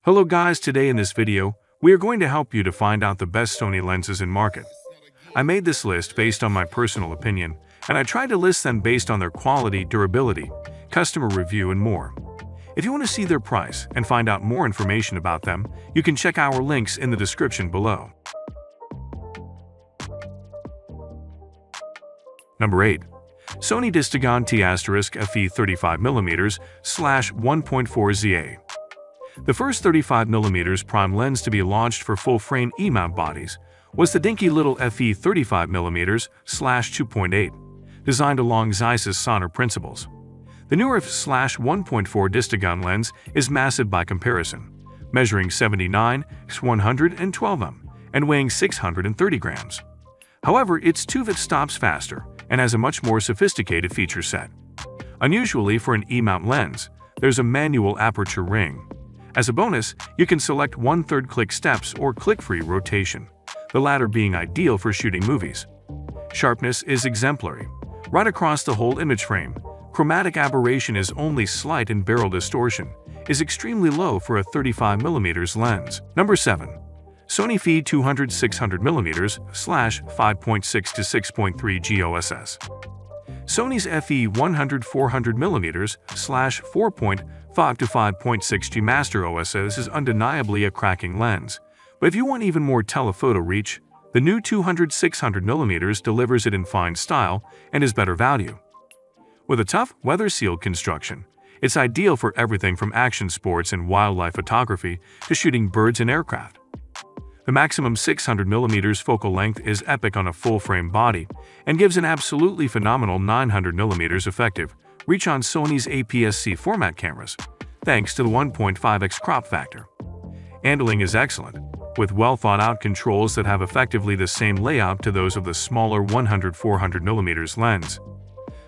Hello guys, today in this video, we are going to help you to find out the best Sony lenses in market. I made this list based on my personal opinion, and I tried to list them based on their quality, durability, customer review, and more. If you want to see their price and find out more information about them, you can check our links in the description below. Number 8. Sony Distagon T*Fe 35mm/1.4 ZA. The first 35mm prime lens to be launched for full-frame E-mount bodies was the dinky little Fe 35mm/2.8, designed along Zeiss's Sonor principles. The newer F/1.4 Distagon lens is massive by comparison, measuring 79x112 mm and weighing 630 grams. However, its 2-vet stops faster and has a much more sophisticated feature set. Unusually for an E-mount lens, there's a manual aperture ring. As a bonus, you can select 1/3 click steps or click-free rotation, the latter being ideal for shooting movies. Sharpness is exemplary. Right across the whole image frame, chromatic aberration is only slight and barrel distortion is extremely low for a 35mm lens. Number 7. Sony Fe 200-600mm/5.6 to 6.3 GOSS. Sony's Fe 100-400mm/4.5 to 5.6 G Master OSS is undeniably a cracking lens, but if you want even more telephoto reach, the new 200-600mm delivers it in fine style and is better value. With a tough, weather-sealed construction, it's ideal for everything from action sports and wildlife photography to shooting birds and aircraft. The maximum 600mm focal length is epic on a full-frame body and gives an absolutely phenomenal 900mm effective reach on Sony's APS-C format cameras, thanks to the 1.5x crop factor. Handling is excellent, with well-thought-out controls that have effectively the same layout to those of the smaller 100-400mm lens.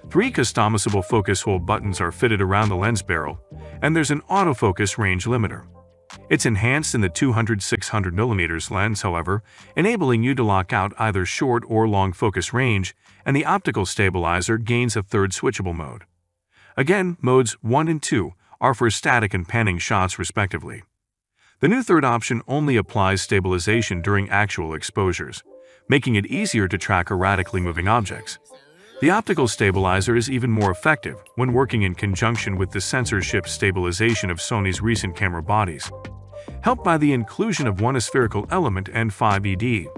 3 customizable focus hole buttons are fitted around the lens barrel, and there's an autofocus range limiter. It's enhanced in the 200-600mm lens, however, enabling you to lock out either short or long focus range, and the optical stabilizer gains a 3rd switchable mode. Again, modes 1 and 2 are for static and panning shots respectively. The new 3rd option only applies stabilization during actual exposures, making it easier to track erratically moving objects. The optical stabilizer is even more effective when working in conjunction with the sensor-shift stabilization of Sony's recent camera bodies. Helped by the inclusion of one aspherical element and 5 ED,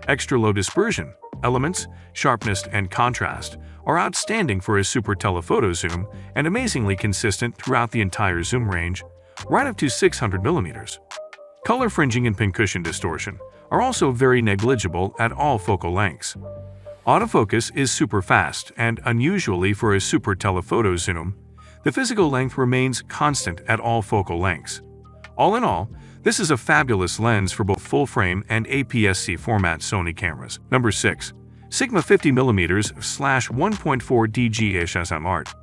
extra low dispersion, elements, sharpness, and contrast are outstanding for a super telephoto zoom and amazingly consistent throughout the entire zoom range, right up to 600mm. Color fringing and pincushion distortion are also very negligible at all focal lengths. Autofocus is super fast, and unusually for a super telephoto zoom, the physical length remains constant at all focal lengths. All in all, this is a fabulous lens for both full-frame and APS-C format Sony cameras. Number 6. Sigma 50mm/1.4 DGHSM Art.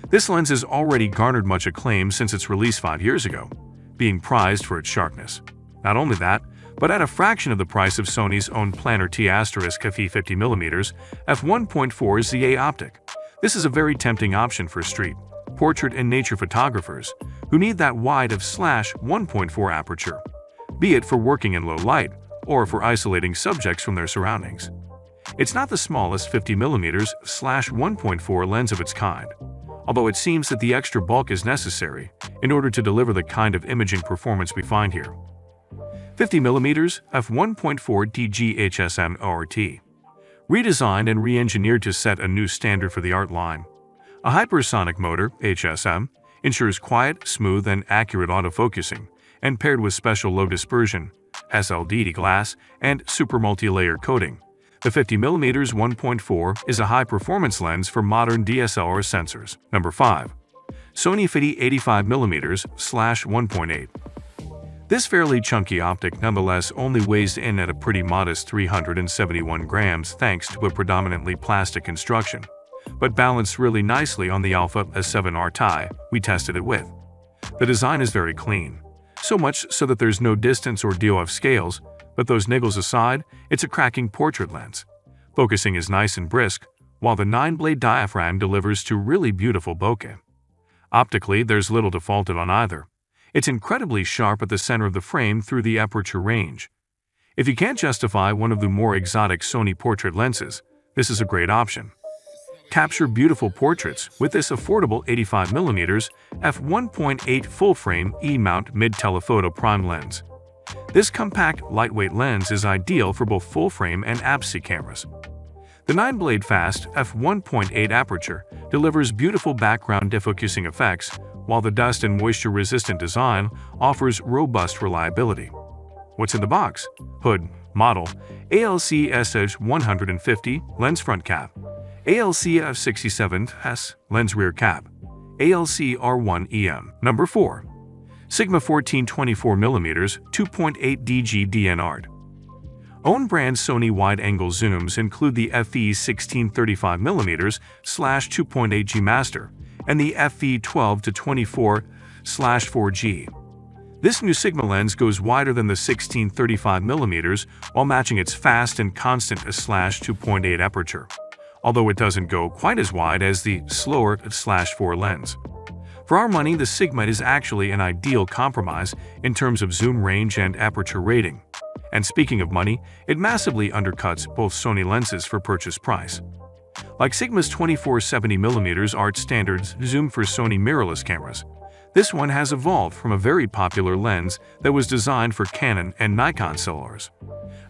This lens has already garnered much acclaim since its release 5 years ago, being prized for its sharpness. Not only that, but at a fraction of the price of Sony's own planar T*Fe 50mm f1.4 ZA optic. This is a very tempting option for street, portrait, and nature photographers who need that wide f/1.4 aperture, be it for working in low light or for isolating subjects from their surroundings. It's not the smallest 50mm/1.4 lens of its kind, although it seems that the extra bulk is necessary in order to deliver the kind of imaging performance we find here. 50mm f1.4 DGHSM ORT. Redesigned and re-engineered to set a new standard for the art line. A hypersonic motor, HSM, ensures quiet, smooth, and accurate autofocusing, and paired with special low dispersion, SLDD glass, and super multi-layer coating. The 50mm 1.4 is a high-performance lens for modern DSLR sensors. Number 5. Sony Fidi 85mm/1.8. This fairly chunky optic nonetheless only weighs in at a pretty modest 371 grams thanks to a predominantly plastic construction, but balanced really nicely on the Alpha S7R tie we tested it with. The design is very clean, so much so that there's no distance or DOF scales, but those niggles aside, it's a cracking portrait lens. Focusing is nice and brisk, while the 9-blade diaphragm delivers to really beautiful bokeh. Optically, there's little to fault it on either. It's incredibly sharp at the center of the frame through the aperture range. If you can't justify one of the more exotic Sony portrait lenses, this is a great option. Capture beautiful portraits with this affordable 85mm f1.8 full-frame E-mount mid-telephoto prime lens. This compact, lightweight lens is ideal for both full-frame and APS-C cameras. The 9-blade fast f1.8 aperture delivers beautiful background defocusing effects, while the dust and moisture-resistant design offers robust reliability. What's in the box? Hood, model, ALC SH150 lens front cap, ALC F67S lens rear cap, ALC R1EM. Number 4. Sigma 14 24mm 2.8 DG DNR'd. Own brand Sony wide-angle zooms include the FE 16-35mm/2.8G Master and the FE 12-24/4G. This new Sigma lens goes wider than the 16-35mm while matching its fast and constant /2.8 aperture, although it doesn't go quite as wide as the slower /4 lens. For our money, the Sigma is actually an ideal compromise in terms of zoom range and aperture rating. And speaking of money, it massively undercuts both Sony lenses for purchase price. Like Sigma's 24-70mm art standards zoom for Sony mirrorless cameras, this one has evolved from a very popular lens that was designed for Canon and Nikon SLRs.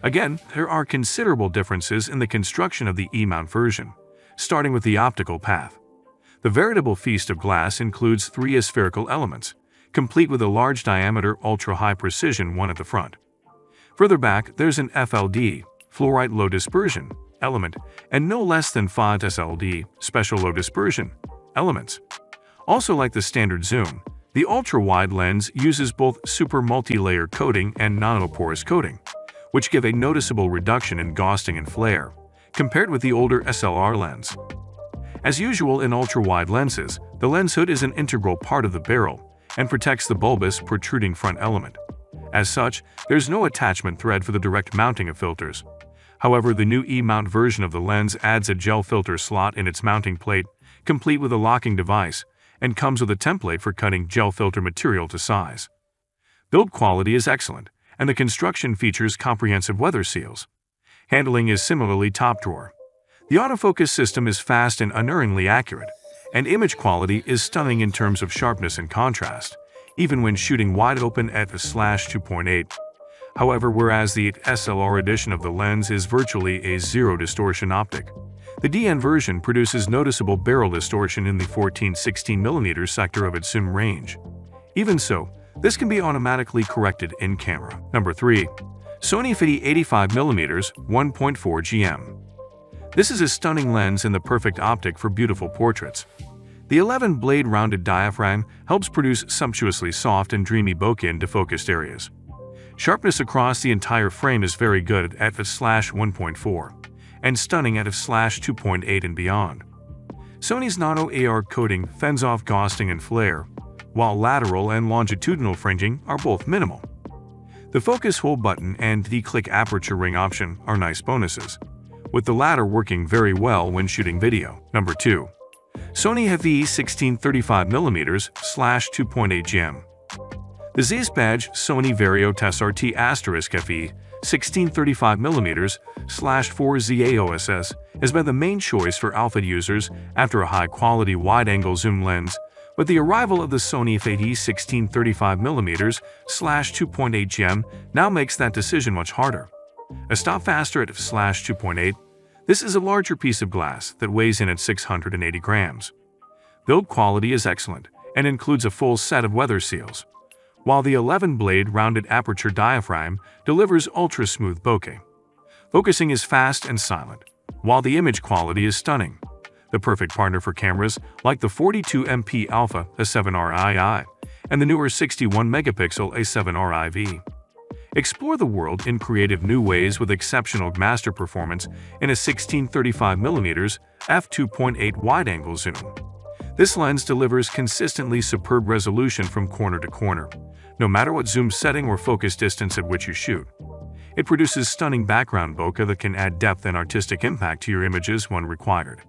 Again, there are considerable differences in the construction of the E-mount version, starting with the optical path. The veritable feast of glass includes 3 aspherical elements, complete with a large diameter ultra-high precision one at the front. Further back, there's an FLD, fluorite low dispersion, element, and no less than 5 SLD, special low dispersion, elements. Also like the standard zoom, the ultra-wide lens uses both super multi-layer coating and nanoporous coating, which give a noticeable reduction in ghosting and flare, compared with the older SLR lens. As usual in ultra-wide lenses, the lens hood is an integral part of the barrel and protects the bulbous, protruding front element. As such, there's no attachment thread for the direct mounting of filters. However, the new E-mount version of the lens adds a gel filter slot in its mounting plate, complete with a locking device, and comes with a template for cutting gel filter material to size. Build quality is excellent, and the construction features comprehensive weather seals. Handling is similarly top drawer. The autofocus system is fast and unerringly accurate, and image quality is stunning in terms of sharpness and contrast, even when shooting wide open at f/2.8. However, whereas the SLR edition of the lens is virtually a zero-distortion optic, the DN version produces noticeable barrel distortion in the 14-16mm sector of its zoom range. Even so, this can be automatically corrected in camera. Number 3. Sony 85mm 1.4 GM. This is a stunning lens and the perfect optic for beautiful portraits. The 11-blade rounded diaphragm helps produce sumptuously soft and dreamy bokeh in defocused areas. Sharpness across the entire frame is very good at f/1.4, and stunning at f/2.8 and beyond. Sony's nano AR coating fends off ghosting and flare, while lateral and longitudinal fringing are both minimal. The focus hole button and the click aperture ring option are nice bonuses, with the latter working very well when shooting video. Number 2. Sony FE 16-35mm/2.8 GM. The Zeiss badge Sony Vario TESRT FE 16-35mm/4ZAOSS has been the main choice for alpha users after a high-quality wide-angle zoom lens, but the arrival of the Sony FE 16-35mm/2.8 GM now makes that decision much harder. A stop faster at f/2.8, this is a larger piece of glass that weighs in at 680 grams. Build quality is excellent and includes a full set of weather seals, while the 11-blade rounded aperture diaphragm delivers ultra-smooth bokeh. Focusing is fast and silent, while the image quality is stunning. The perfect partner for cameras like the 42MP Alpha A7R II and the newer 61-megapixel A7R IV. Explore the world in creative new ways with exceptional master performance in a 16-35mm f2.8 wide-angle zoom. This lens delivers consistently superb resolution from corner to corner, no matter what zoom setting or focus distance at which you shoot. It produces stunning background bokeh that can add depth and artistic impact to your images when required.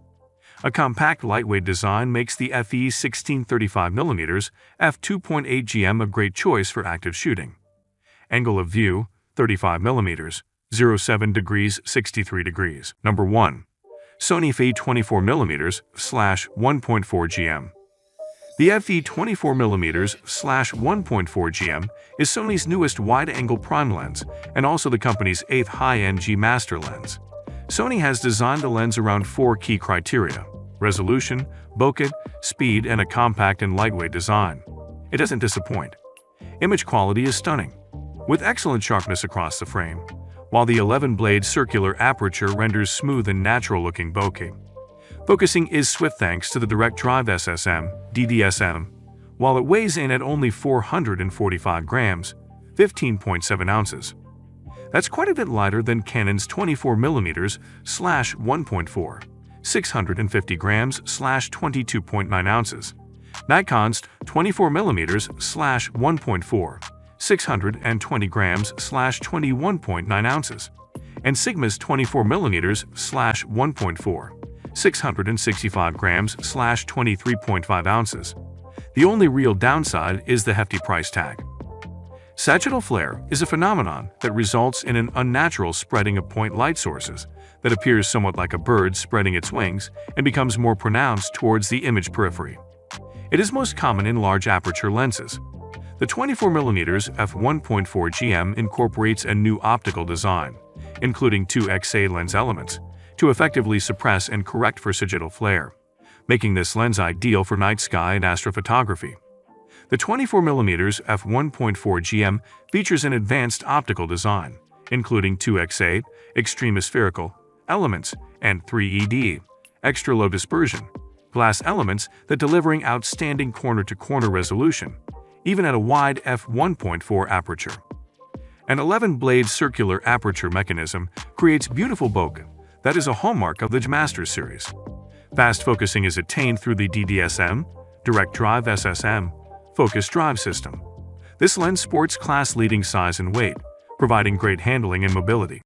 A compact, lightweight design makes the FE 16-35mm f2.8 GM a great choice for active shooting. Angle of view, 35mm, 07 degrees, 63 degrees. Number 1. Sony FE 24mm/1.4 GM. The FE 24mm/1.4 GM is Sony's newest wide-angle prime lens and also the company's 8th high-end G Master lens. Sony has designed the lens around 4 key criteria: resolution, bokeh, speed, and a compact and lightweight design. It doesn't disappoint. Image quality is stunning, with excellent sharpness across the frame, while the 11-blade circular aperture renders smooth and natural-looking bokeh. Focusing is swift thanks to the direct drive SSM, DDSM, while it weighs in at only 445 grams, 15.7 ounces. That's quite a bit lighter than Canon's 24mm/1.4, 650 grams, 22.9 ounces, Nikon's 24mm/1.4, 620 grams, 21.9 ounces, and Sigma's 24mm/1.4, 665 grams, 23.5 ounces. The only real downside is the hefty price tag. Sagittal flare is a phenomenon that results in an unnatural spreading of point light sources that appears somewhat like a bird spreading its wings and becomes more pronounced towards the image periphery. It is most common in large aperture lenses. The 24mm f1.4 GM incorporates a new optical design, including 2xa lens elements, to effectively suppress and correct for sagittal flare, making this lens ideal for night sky and astrophotography. The 24mm f1.4 GM features an advanced optical design, including 2xa extreme spherical elements and 3ED extra low dispersion glass elements that delivering outstanding corner-to-corner resolution, even at a wide f1.4 aperture. An 11-blade circular aperture mechanism creates beautiful bokeh that is a hallmark of the G Master series. Fast focusing is attained through the DDSM, direct drive SSM, focus drive system. This lens sports class-leading size and weight, providing great handling and mobility.